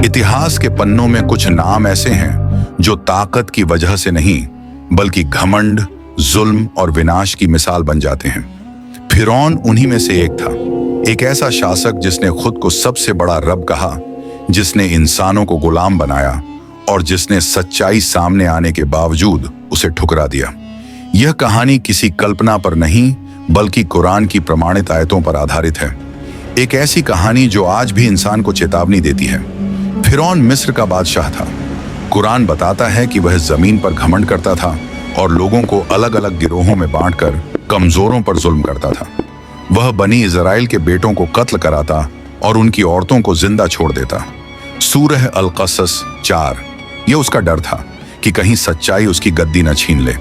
इतिहास के पन्नों में कुछ नाम ऐसे हैं जो ताकत की वजह से नहीं बल्कि घमंड, जुल्म और विनाश की मिसाल बन जाते हैं। फिरौन उन्हीं में से एक था, एक ऐसा शासक जिसने खुद को सबसे बड़ा रब कहा, जिसने इंसानों को गुलाम बनाया और जिसने सच्चाई सामने आने के बावजूद उसे ठुकरा दिया। यह कहानी किसी कल्पना पर नहीं बल्कि कुरान की प्रमाणित आयतों पर आधारित है। एक ऐसी कहानी जो आज भी इंसान को चेतावनी देती है। फिरौन मिस्र का बादशाह था। कुरान बताता है कि वह जमीन पर घमंड करता था और लोगों को अलग अलग गिरोहों में बांटकर कमजोरों पर जुल्म करता था। वह बनी इजराइल के बेटों को कत्ल कराता और उनकी औरतों को जिंदा छोड़ देता। सूरह अल-क़सस 4, यह उसका डर था कि कहीं सच्चाई उसकी गद्दी न छीन ले।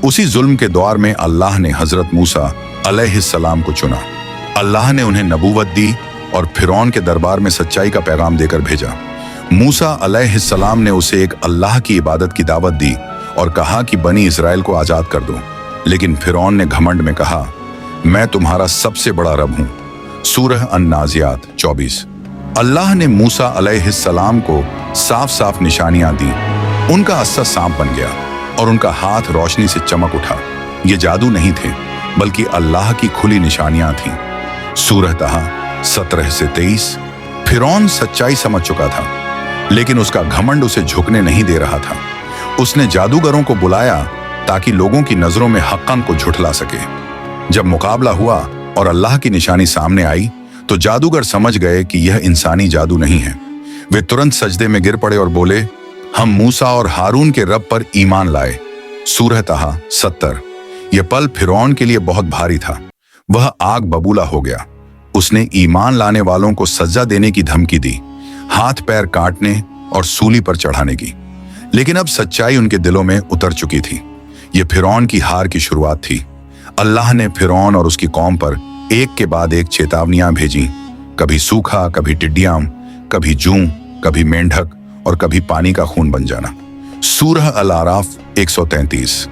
उसी जुल्म के दौर में अल्लाह ने हजरत मूसा अलैहिस्सलाम को चुना। अल्लाह ने उन्हें नबूवत दी और फिरौन के दरबार में सच्चाई का पैगाम देकर भेजा। मूसा अलैहिस्सलाम ने उसे एक अल्लाह की इबादत की दावत दी और कहा कि बनी इजराइल को आजाद कर दो। लेकिन फिरौन ने घमंड में कहा, मैं तुम्हारा सबसे बड़ा रब हूं। सूरह अन-नाज़ियात 24। अल्लाह ने मूसा अलैहिस्सलाम को साफ साफ निशानियां दी। उनका अस्सा सांप बन गया और उनका हाथ रोशनी से चमक उठा। ये जादू नहीं थे बल्कि अल्लाह की खुली निशानियां थीं। सूरह तहा 17 से 23। फिरौन सच्चाई समझ चुका था लेकिन उसका घमंड उसे झुकने नहीं दे रहा था। उसने जादूगरों को बुलाया ताकि लोगों की नजरों में हक्कन को झुठला सके। जब मुकाबला हुआ और अल्लाह की निशानी सामने आई तो जादूगर समझ गए कि यह इंसानी जादू नहीं है। वे तुरंत सजदे में गिर पड़े और बोले, हम मूसा और हारून के रब पर ईमान लाए। सूरह तहा 70। यह पल फिरौन के लिए बहुत भारी था। वह आग बबूला हो गया। उसने ईमान लाने वालों को सजा देने की धमकी दी, हाथ पैर काटने और सूली पर चढ़ाने की। लेकिन अब सच्चाई उनके दिलों में उतर चुकी थी। यह फिरौन की हार की शुरुआत थी। अल्लाह ने फिरौन और उसकी कौम पर एक के बाद एक चेतावनियां भेजी। कभी सूखा, कभी टिड्डियां, कभी जूं, कभी मेंढक और कभी पानी का खून बन जाना। सूरह अल-आराफ 133।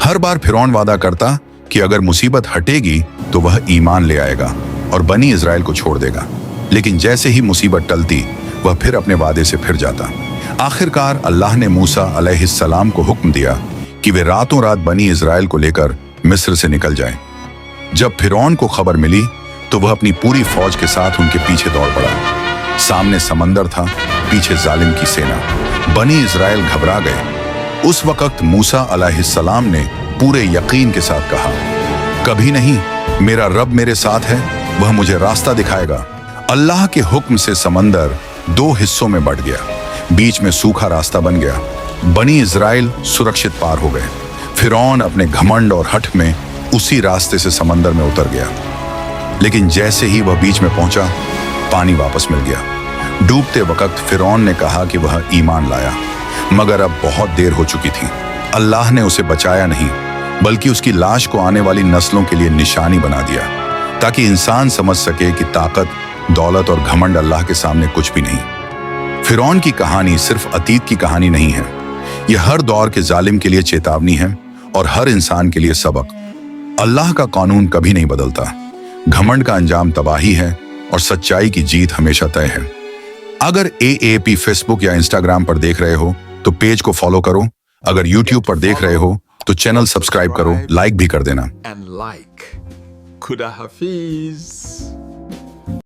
हर बार फिरौन वादा करता कि अगर मुसीबत हटेगी तो वह ईमान ले आएगा और बनी इजराइल को छोड़ देगा। लेकिन जैसे ही मुसीबत टलती वह फिर अपने वादे से फिर जाता। आखिरकार अल्लाह ने मूसा अलैहिस्सलाम को हुक्म दिया कि वे रातों रात बनी इजराइल को लेकर मिस्र से निकल जाएं। जब फिरौन को खबर मिली तो वह अपनी पूरी फौज के साथ उनके पीछे दौड़ पड़ा। सामने समंदर था, पीछे जालिम की सेना। बनी इजराइल घबरा गए। उस वक्त मूसा अलैहिस्सलाम ने पूरे यकीन के साथ कहा, कभी नहीं, मेरा रब मेरे साथ है, वह मुझे रास्ता दिखाएगा। अल्लाह के हुक्म से समंदर 2 हिस्सों में बंट गया। बीच में सूखा रास्ता बन गया। बनी इजराइल सुरक्षित पार हो गए। फिरौन अपने घमंड और हठ में उसी रास्ते से समंदर में उतर गया। लेकिन जैसे ही वह बीच में पहुंचा, पानी वापस मिल गया। डूबते वक्त फिरौन ने कहा कि वह ईमान लाया, मगर अब बहुत देर हो चुकी थी। अल्लाह ने उसे बचाया नहीं बल्कि उसकी लाश को आने वाली नस्लों के लिए निशानी बना दिया, ताकि इंसान समझ सके कि ताकत, दौलत और घमंड अल्लाह के सामने कुछ भी नहीं। फिरौन की कहानी सिर्फ अतीत की कहानी नहीं है, यह हर दौर के जालिम के लिए चेतावनी है और हर इंसान के लिए सबक। अल्लाह का कानून कभी नहीं बदलता। घमंड का अंजाम तबाही है और सच्चाई की जीत हमेशा तय है। अगर AAP फेसबुक या इंस्टाग्राम पर देख रहे हो तो पेज को फॉलो करो। अगर यूट्यूब पर देख रहे हो तो चैनल सब्सक्राइब करो, लाइक भी कर देना। And like. Khuda Hafiz.